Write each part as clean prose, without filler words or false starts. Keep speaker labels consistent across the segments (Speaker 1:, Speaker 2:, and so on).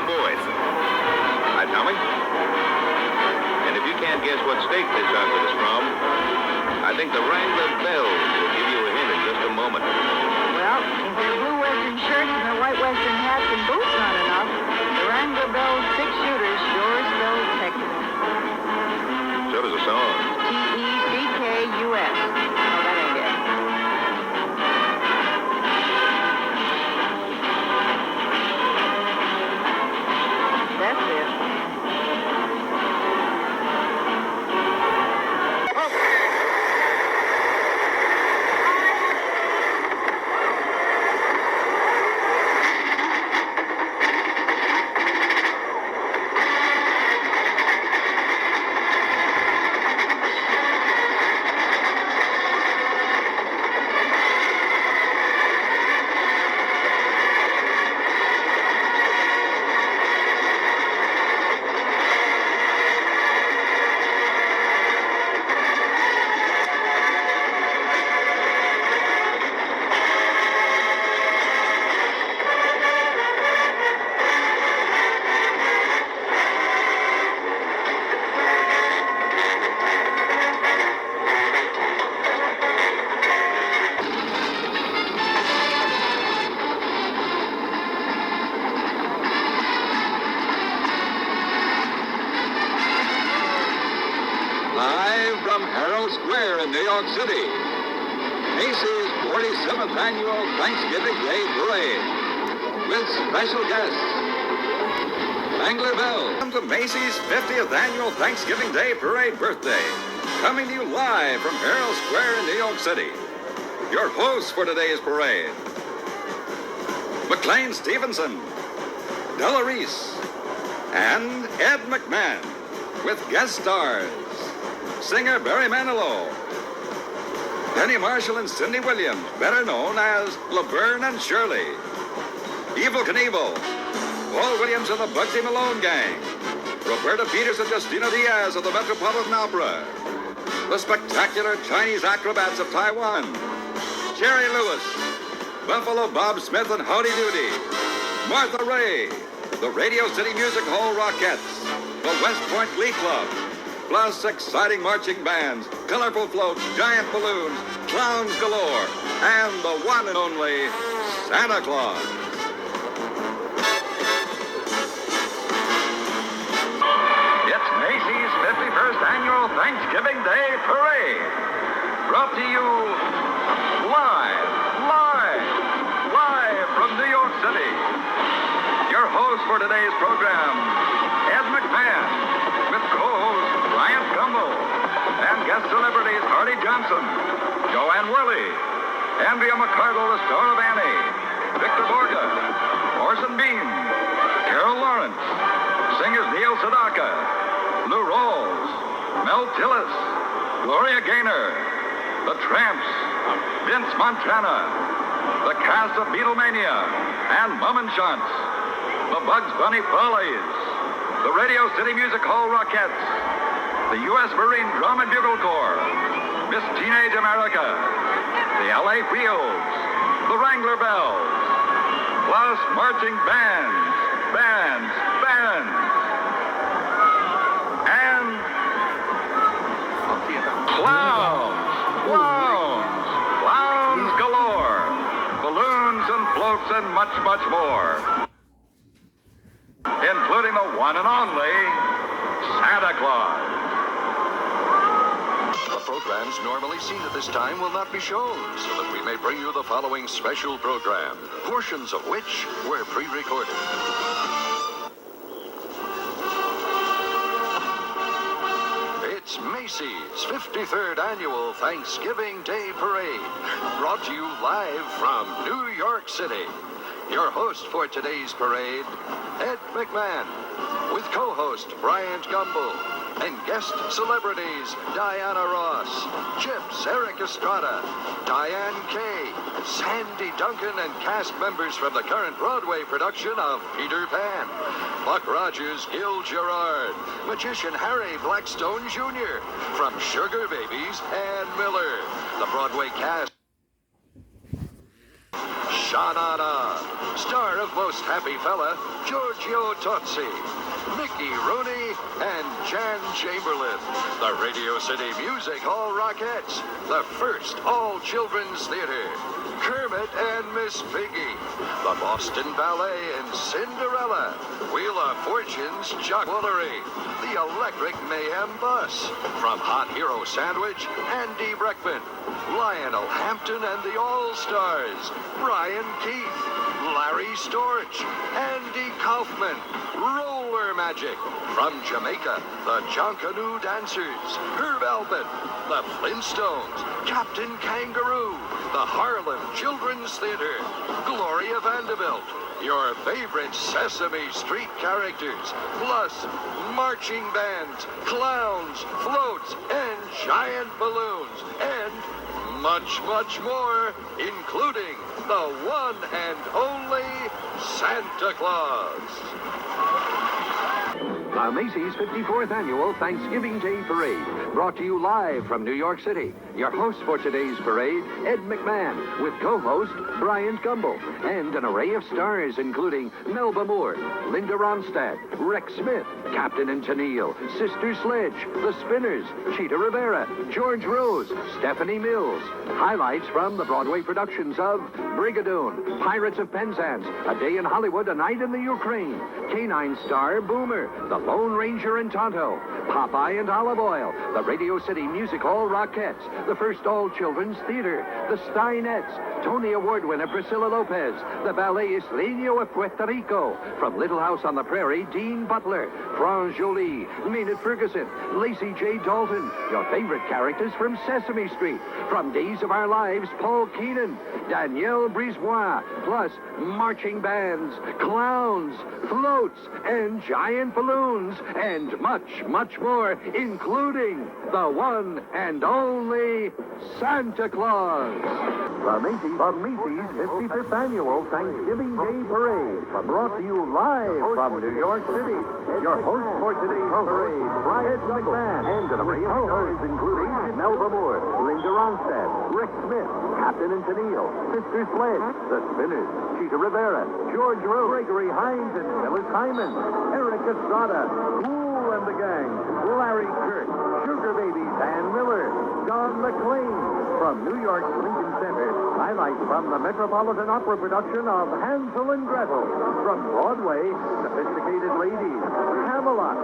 Speaker 1: boys. Hi, Tommy. And if you can't guess what state this outfit is from, I think the Wrangler Bells will give you a hint in just a moment.
Speaker 2: Well, if their blue Western shirts and their white Western hats and boots not enough, the Wrangler Bells six-shooters sure spells Texas.
Speaker 1: So does the song.
Speaker 2: T-E-C-K-U-S. Oh, that ain't it. That's it.
Speaker 3: Live from Harrow Square in New York City, Macy's 47th Annual Thanksgiving Day Parade with special guests, Wrangler Bells. Welcome to Macy's 50th Annual Thanksgiving Day Parade birthday, coming to you live from Harrow Square in New York City. Your hosts for today's parade, McLean Stevenson, Della Reese, and Ed McMahon, with guest stars, singer Barry Manilow, Penny Marshall and Cindy Williams, better known as Laverne and Shirley, Evel Knievel, Paul Williams and the Bugsy Malone Gang, Roberta Peters and Justina Diaz of the Metropolitan Opera, the spectacular Chinese acrobats of Taiwan, Jerry Lewis, Buffalo Bob Smith and Howdy Doody, Martha Ray, the Radio City Music Hall Rockettes, the West Point Glee Club, plus exciting marching bands, colorful floats, giant balloons, clowns galore, and the one and only Santa Claus. It's Macy's 51st Annual Thanksgiving Day Parade, brought to you live from New York City. Your host for today's program, Ed McMahon, with co-host Bryant Gumbel, and guest celebrities Hardy Johnson, Joanne Worley, Andrea McCardle, the star of Annie, Victor Borga, Orson Bean, Carol Lawrence, singers Neil Sedaka, Lou Rawls, Mel Tillis, Gloria Gaynor, The Tramps, Vince Montana, the cast of Beatlemania, and Mum and Shantz, the Bugs Bunny Follies, the Radio City Music Hall Rockettes, the U.S. Marine Drum and Bugle Corps, Miss Teenage America, the L.A. Fields, the Wrangler Bells, plus marching bands, and clowns galore, balloons and floats and much more, including the one and only Santa Claus.
Speaker 4: The programs normally seen at this time will not be shown, so that we may bring you the following special program, portions of which were pre-recorded. It's Macy's 53rd Annual Thanksgiving Day Parade, brought to you live from New York City. Your host for today's parade, Ed McMahon, with co-host Bryant Gumbel, and guest celebrities Diana Ross, Chips Eric Estrada, Diane Kay, Sandy Duncan, and cast members from the current Broadway production of Peter Pan, Buck Rogers, Gil Gerard, magician Harry Blackstone Jr., from Sugar Babies, Ann Miller, the Broadway cast, Sha-Na-Na. Star of Most Happy Fella, Giorgio Tozzi. Mickey Rooney and Jan Chamberlain. The Radio City Music Hall Rockettes, the first all-children's theater. Kermit and Miss Piggy, the Boston Ballet and Cinderella, Wheel of Fortune's Jocularity, the Electric Mayhem Bus. From Hot Hero Sandwich, Andy Breckman, Lionel Hampton and the All-Stars, Brian Keith, Larry Storch, Andy Kaufman, Roller Magic. From Jamaica, the Jonkanu Dancers, Herb Alpin, the Flintstones, Captain Kangaroo, the Harlem Children's Theater, Gloria Vanderbilt, your favorite Sesame Street characters, plus marching bands, clowns, floats, and giant balloons, and much, much more, including the one and only Santa Claus.
Speaker 5: The Macy's 54th Annual Thanksgiving Day Parade, brought to you live from New York City. Your host for today's parade, Ed McMahon, with co-host Bryant Gumbel, and an array of stars including Melba Moore, Linda Ronstadt, Rex Smith, Captain and Tennille, Sister Sledge, The Spinners, Cheetah Rivera, George Rose, Stephanie Mills. Highlights from the Broadway productions of Brigadoon, Pirates of Penzance, A Day in Hollywood, A Night in the Ukraine, Canine Star Boomer, The Lone Ranger and Tonto, Popeye and Olive Oil, the Radio City Music Hall Rockettes, the first all-children's theater, the Steinettes, Tony Award winner Priscilla Lopez, the Ballet Isleño of Puerto Rico, from Little House on the Prairie, Dean Butler, Franz Jolie, Maynard Ferguson, Lacey J. Dalton, your favorite characters from Sesame Street, from Days of Our Lives, Paul Keenan, Danielle Brisebois, plus marching bands, clowns, floats, and giant balloons, and much, much more, including the one and only Santa Claus. The Macy's 55th Annual Thanksgiving Day Parade, brought to you live from New York City. Your host for today's parade, Bryant McMahon, and an array of stars including Melba Moore, Linda Ronstadt, Rick Smith, Captain and Tennille, Sister Sledge, The Spinners, Cheetah Rivera, George Rowe, Gregory Hines and Phyllis Hyman, Eric Estrada, Cool and the Gang, Larry Kirk, Sugar Baby Dan Miller, John McClane. From New York's Lincoln Center, highlights from the Metropolitan Opera production of Hansel and Gretel. From Broadway, Sophisticated Ladies, Camelot,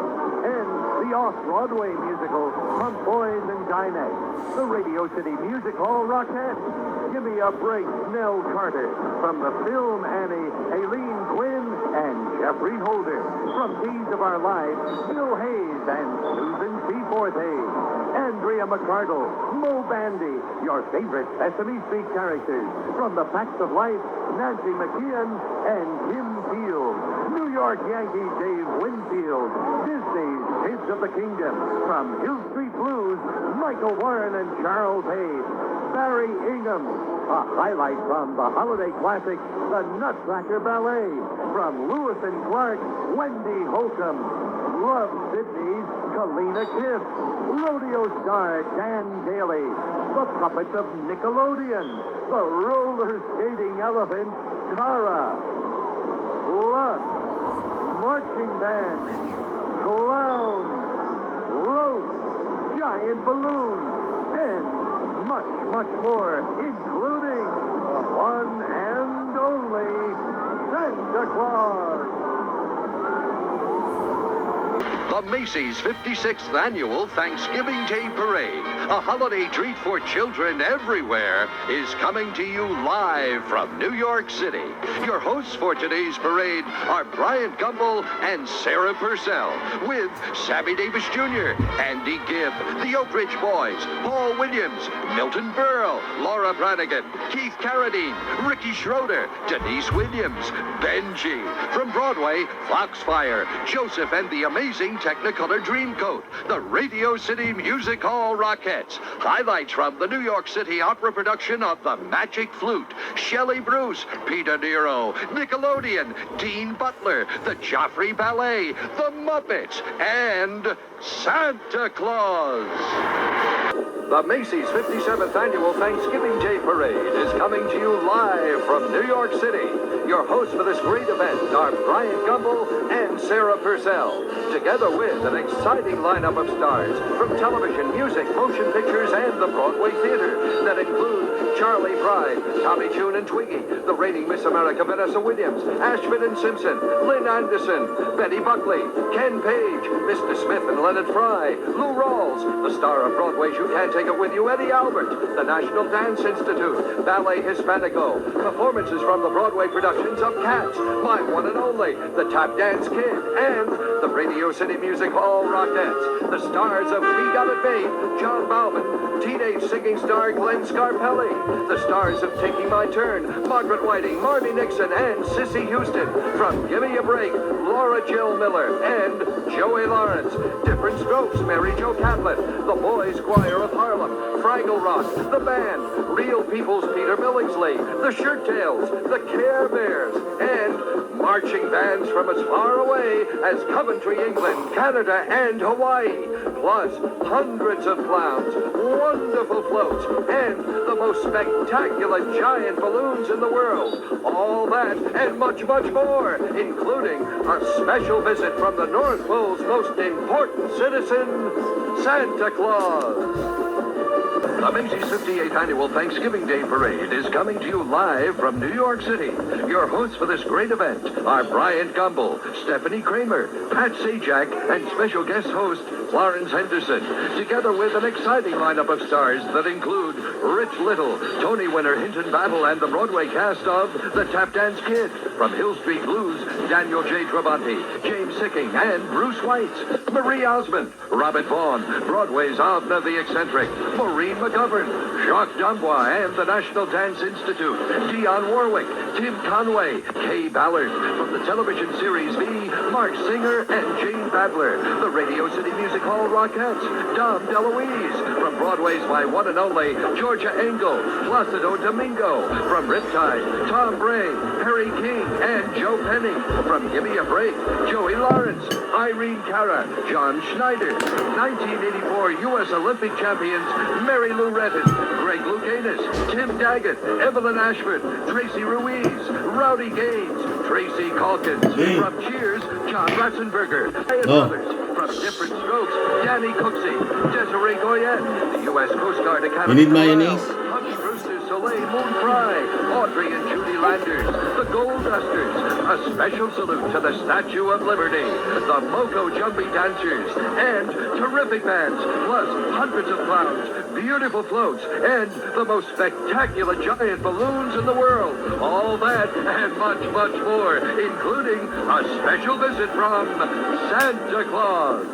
Speaker 5: and the off-Broadway musical, Pump Boys and Dinette. The Radio City Music Hall Rockettes. Give me a break, Nell Carter. From the film Annie, Aileen Quinn and Jeffrey Holder. From Days of Our Lives, Bill Hayes and Susan Seaforth Hayes. Andrea McCardle, Mo Bandy, your favorite Sesame Street characters. From The Facts of Life, Nancy McKeon and Kim Field. New York Yankee Dave Winfield. Disney's Kids of the Kingdom. From Hill Street Blues, Michael Warren and Charles Hayes. Barry Ingham. A highlight from the holiday classic, The Nutcracker Ballet. From Lewis and Clark, Wendy Holcomb. Love Sydney's Kalina Kiss. Rodeo star Dan Daly. The Puppets of Nickelodeon. The roller skating elephant, Tara. Plus, marching band, clowns, floats, giant balloons, and much, much more, including the one and only Santa Claus. The Macy's 56th Annual Thanksgiving Day Parade, a holiday treat for children everywhere, is coming to you live from New York City. Your hosts for today's parade are Bryant Gumbel and Sarah Purcell, with Sammy Davis Jr., Andy Gibb, the Oak Ridge Boys, Paul Williams, Milton Berle, Laura Branigan, Keith Carradine, Ricky Schroeder, Denise Williams, Benji. From Broadway, Foxfire, Joseph and the Amazing Technicolor Dreamcoat, the Radio City Music Hall Rockettes. Highlights from the New York City Opera production of The Magic Flute, Shelley Bruce, Peter Nero, Nickelodeon, Dean Butler, the Joffrey Ballet, The Muppets, and Santa Claus. The Macys 57th Annual Thanksgiving Day Parade is coming to you live from New York City. Your hosts for this great event are Brian Gumbel and Sarah Purcell, together with an exciting lineup of stars from television, music, motion pictures, and the Broadway theater that include Charlie Pride, Tommy Tune and Twiggy, the reigning Miss America Vanessa Williams, Ashford and Simpson, Lynn Anderson, Betty Buckley, Ken Page, Mr. Smith and Leonard Fry, Lou Rawls, the star of Broadway's You Can't Take It With You, Eddie Albert, the National Dance Institute, Ballet Hispanico, performances from the Broadway productions of Cats, My One and Only, the Tap Dance Kid, and the Radio City Music Hall Rockettes. The stars of We Got It Made, John Bauman, teenage singing star Glenn Scarpelli, the stars of Taking My Turn, Margaret Whiting, Marty Nixon, and Sissy Houston. From Gimme a Break, Laura Jill Miller, and Joey Lawrence. Different Strokes, Mary Jo Catlett, the Boys Choir of Harlem, Fraggle Rock, the band, Real People's Peter Billingsley, the Shirt Tails, the Care Bears, and marching bands from as far away as Coventry, England, Canada, and Hawaii. Plus, hundreds of clowns, wonderful floats, and the most spectacular giant balloons in the world. All that and much, much more, including a special visit from the North Pole's most important citizen, Santa Claus. The Macys 58th Annual Thanksgiving Day Parade is coming to you live from New York City. Your hosts for this great event are Brian Gumbel, Stephanie Kramer, Pat Sajak, and special guest host Florence Henderson, together with an exciting lineup of stars that include Rich Little, Tony winner Hinton Battle, and the Broadway cast of The Tap Dance Kid. From Hill Street Blues, Daniel J. Travanti, James Sicking, and Bruce White. Marie Osmond, Robert Vaughn, Broadway's Avner the Eccentric, Maureen McGovern, Jacques D'Ambois, and the National Dance Institute, Dionne Warwick, Tim Conway, Kay Ballard. From the television series V, Mark Singer and Jane Badler. The Radio City Music Hall Rockettes, Dom DeLuise. From Broadway's My One and Only, Georgia Engel, Placido Domingo. From Riptide, Tom Bray, Harry King, and Joe Penny. From Gimme a Break, Joey Lawrence, Irene Cara, John Schneider. 1984 U.S. Olympic champions Mary Lou Retton, Greg Louganis, Tim Daggett, Evelyn Ashford, Tracy Ruiz, Rowdy Gaines, Tracy Calkins. From Cheers, John Ratzenberger, Brothers. From Different Strokes, Danny Cooksey, Desiree Goyette, the U.S. Coast Guard Academy.
Speaker 6: You need mayonnaise?
Speaker 5: Hubby Brewster, Soleil Moon Fry, Audrey and Judy Landers, the Gold Dusters. A special salute to the Statue of Liberty, the Moco Jumpy Dancers, and terrific bands, plus hundreds of clowns, beautiful floats, and the most spectacular giant balloons in the world. All that and much, much more, including a special visit from Santa Claus.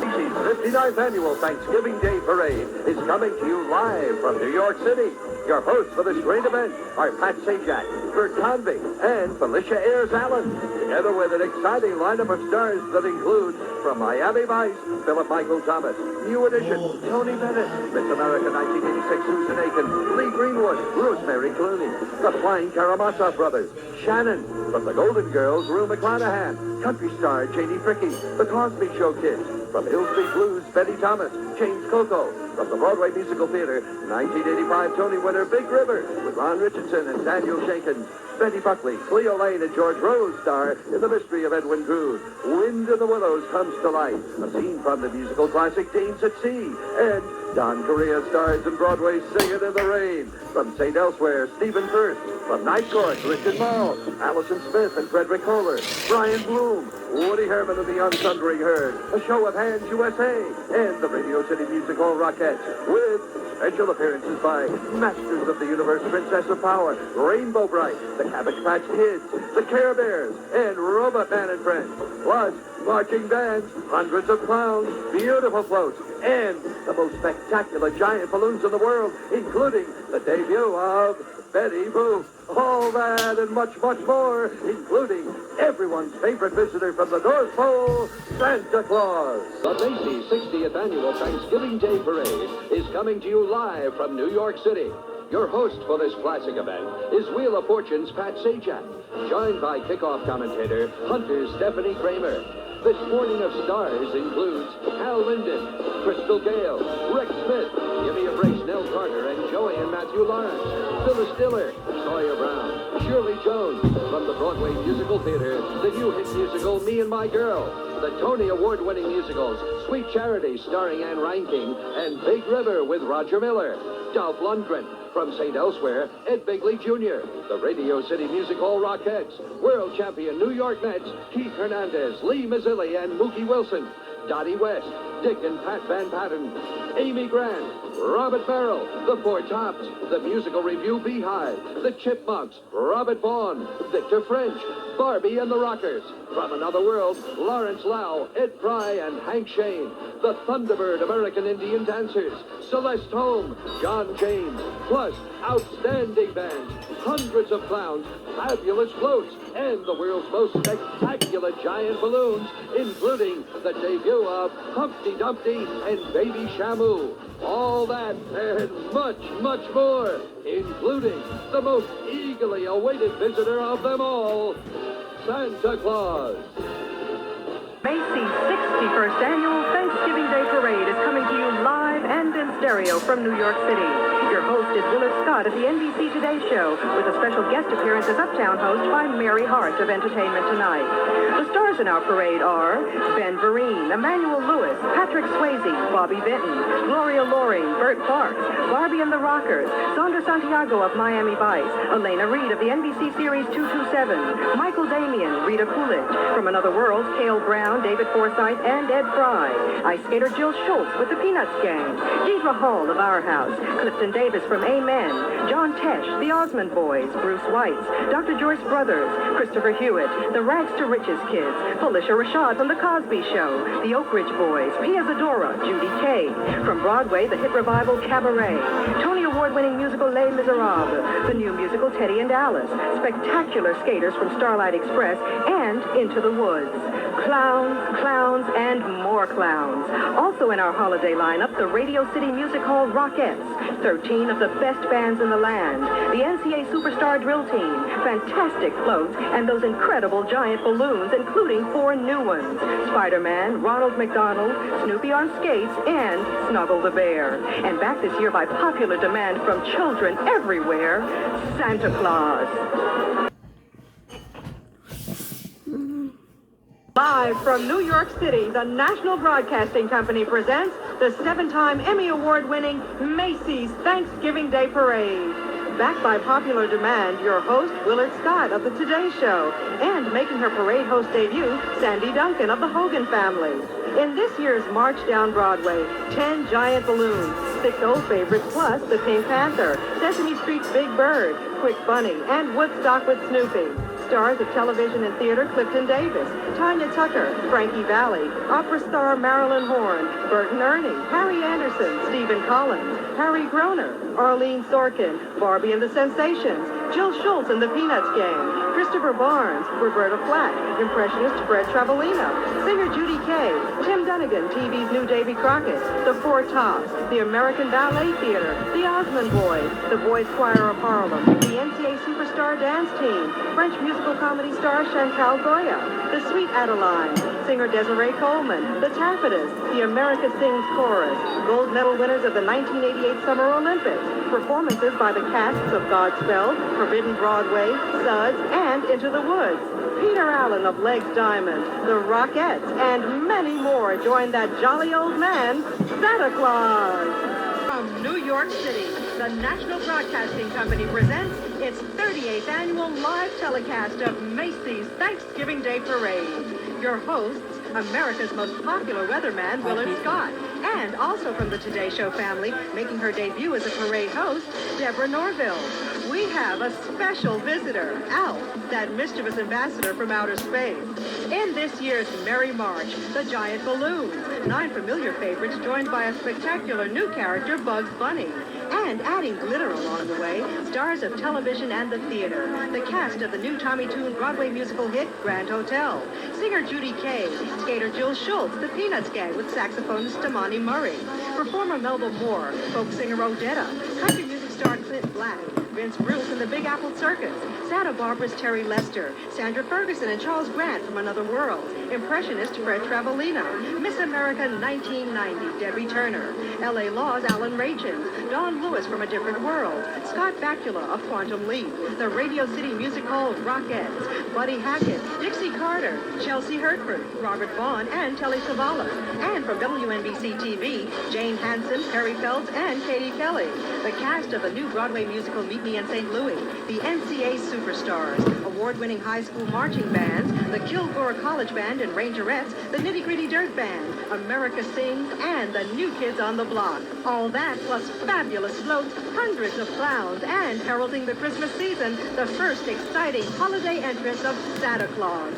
Speaker 5: Macys 59th Annual Thanksgiving Day Parade is coming to you live from New York City. Your hosts for this great event are Pat Sajak, Bert Convey, and Felicia Ayers Allen, together with an exciting lineup of stars that include, from Miami Vice, Philip Michael Thomas, New Edition, Tony Bennett, Miss America 1986 Susan Aiken, Lee Greenwood, Rosemary Clooney, the Flying Karamazov Brothers, Shannon, from the Golden Girls, Rue McClanahan, country star Janie Fricke, the Cosby Show Kids, from Hill Street Blues, Betty Thomas, James Coco, from the Broadway Musical Theater, 1985 Tony winner Big River, with Ron Richardson and Daniel Jenkins, Betty Buckley, Cleo Lane, and George Rose star in The Mystery of Edwin Drood. Wind in the Willows comes to life, a scene from the musical classic Danes at Sea, and Don Correa stars in Broadway's Singin' in the Rain. From St. Elsewhere, Stephen Firth. From Night Court, Richard Mall, Allison Smith and Frederick Kohler, Brian Bloom, Woody Herman and the Unsundering Herd, A Show of Hands USA, and the Radio City Music Hall Rockettes, with special appearances by Masters of the Universe, Princess of Power, Rainbow Bright, the Cabbage Patch Kids, the Care Bears, and Robot Man and Friends. Plus, marching bands, hundreds of clowns, beautiful floats, and the most spectacular giant balloons in the world, including the debut of Betty Boop. All that and much, much more, including everyone's favorite visitor from the North Pole, Santa Claus. The Macys 60th Annual Thanksgiving Day Parade is coming to you live from New York City. Your host for this classic event is Wheel of Fortune's Pat Sajak, joined by kickoff commentator Hunter's Stephanie Kramer. This morning of stars includes Hal Linden, Crystal Gale, Rex Smith, Gimme a Brace, Nell Carter, and Joey and Matthew Lawrence, Phyllis Diller, Sawyer Brown, Shirley Jones, from the Broadway Musical Theater, the new hit musical Me and My Girl, the Tony Award-winning musicals Sweet Charity starring Anne Reinking, and Big River with Roger Miller, Dolph Lundgren, from St. Elsewhere, Ed Bigley Jr., the Radio City Music Hall Rockettes, world champion New York Mets, Keith Hernandez, Lee Mazzilli, and Mookie Wilson, Dottie West, Dick and Pat Van Patten, Amy Grant, Robert Farrell, the Four Tops, the Musical Review Beehive, the Chipmunks, Robert Vaughn, Victor French, Barbie and the Rockers. From Another World, Lawrence Lau, Ed Fry, and Hank Shane. The Thunderbird American Indian Dancers, Celeste Holm, John James, plus outstanding bands, hundreds of clowns, fabulous floats, and the world's most spectacular giant balloons, including the debut of Humpty Dumpty and Baby Shamu. All that and much, much more, including the most eagerly awaited visitor of them all, Santa Claus.
Speaker 6: Macy's 61st Annual Thanksgiving Day Parade is coming to you live and in stereo from New York City. Your host is Willard Scott at the NBC Today Show, with a special guest appearance as Uptown host by Mary Hart of Entertainment Tonight. The stars in our parade are Ben Vereen, Emmanuel Lewis, Patrick Swayze, Bobby Vinton, Gloria Loring, Burt Parks, Barbie and the Rockers, Sandra Santiago of Miami Vice, Elena Reed of the NBC series 227, Michael Damian, Rita Coolidge, From Another World, Cale Brown, David Forsythe, and Ed Fry, ice skater Jill Schultz with the Peanuts Gang, Deidre Hall of Our House, Clifton Davis from Amen, John Tesh, the Osmond Boys, Bruce Weitz, Dr. Joyce Brothers, Christopher Hewitt, the Rags to Riches Kids, Felicia Rashad from The Cosby Show, the Oak Ridge Boys, Pia Zadora, Judy Kay. From Broadway, the hit revival Cabaret, Tony Award-winning musical Les Miserables, the new musical Teddy and Alice, spectacular skaters from Starlight Express, and Into the Woods. Clowns, clowns, and more clowns. Also in our holiday lineup, the Radio City Music Hall Rockettes, 13 of the best bands in the land, the NCA Superstar Drill Team, fantastic floats, and those incredible giant balloons, including 4 new ones, Spider-Man, Ronald McDonald, Snoopy on skates, and Snuggle the Bear. And back this year by popular demand from children everywhere, Santa Claus. Live from New York City, the National Broadcasting Company presents the 7-time Emmy Award-winning Macy's Thanksgiving Day Parade. Backed by popular demand, your host, Willard Scott of The Today Show, and making her parade host debut, Sandy Duncan of the Hogan family. In this year's March Down Broadway, 10 giant balloons, 6 old favorites plus the Pink Panther, Sesame Street's Big Bird, Quick Bunny, and Woodstock with Snoopy. Stars of television and theater Clifton Davis, Tanya Tucker, Frankie Valli, opera star Marilyn Horne, Bert and Ernie, Harry Anderson, Stephen Collins, Harry Groner, Arlene Sorkin, Barbie and the Sensations, Jill Schultz and the Peanuts Gang, Christopher Barnes, Roberta Flack, impressionist Fred Travolino, singer Judy Kay, Tim Dunnigan, TV's new Davy Crockett, the Four Tops, the American Ballet Theater, the Osmond Boys, the Boys Choir of Harlem, the NCA Superstar Dance Team, French musical comedy star Chantal Goya, the Sweet Adeline, singer Desiree Coleman, the Taffetas, the America Sings Chorus, gold medal winners of the 1988 Summer Olympics, performances by the casts of Godspell, Forbidden Broadway, Suds, and Into the Woods, Peter Allen of Legs Diamond, the Rockettes, and many more join that jolly old man, Santa Claus. From New York City, the National Broadcasting Company presents its 38th annual live telecast of Macy's Thanksgiving Day Parade. Your hosts, America's most popular weatherman, Willard Scott, and also from the Today Show family, making her debut as a parade host, Deborah Norville. We have a special visitor, Alf, that mischievous ambassador from outer space. In this year's Merry March, the giant balloons, 9 familiar favorites joined by a spectacular new character, Bugs Bunny. And adding glitter along the way, stars of television and the theater, the cast of the new Tommy Tune Broadway musical hit, Grand Hotel, singer Judy Kay, skater Jill Schultz, the Peanuts Gang with saxophonist Damani Murray, performer Melba Moore, folk singer Odetta, country music star Clint Black, Vince Bruce and the Big Apple Circus, Santa Barbara's Terry Lester, Sandra Ferguson and Charles Grant from Another World, Impressionist Fred Travolina, Miss America 1990 Debbie Turner, L.A. Law's Alan Rachins, Don Lewis from A Different World, Scott Bakula of Quantum Leap, the Radio City Musical Rockettes, Buddy Hackett, Dixie Carter, Chelsea Hertford, Robert Vaughn, and Telly Savalas, and from WNBC TV, Jane Hansen, Perry Phelps, and Katie Kelly. The cast of the new Broadway musical Meet Me in St. Louis, the NCA Superstars, award-winning high school marching bands, the Kilgore College Band and Rangerettes, the Nitty Gritty Dirt Band, America Sings, and the New Kids on the Block. All that plus fabulous floats, hundreds of clowns, and heralding the Christmas season, the first exciting holiday entrance of Santa Claus.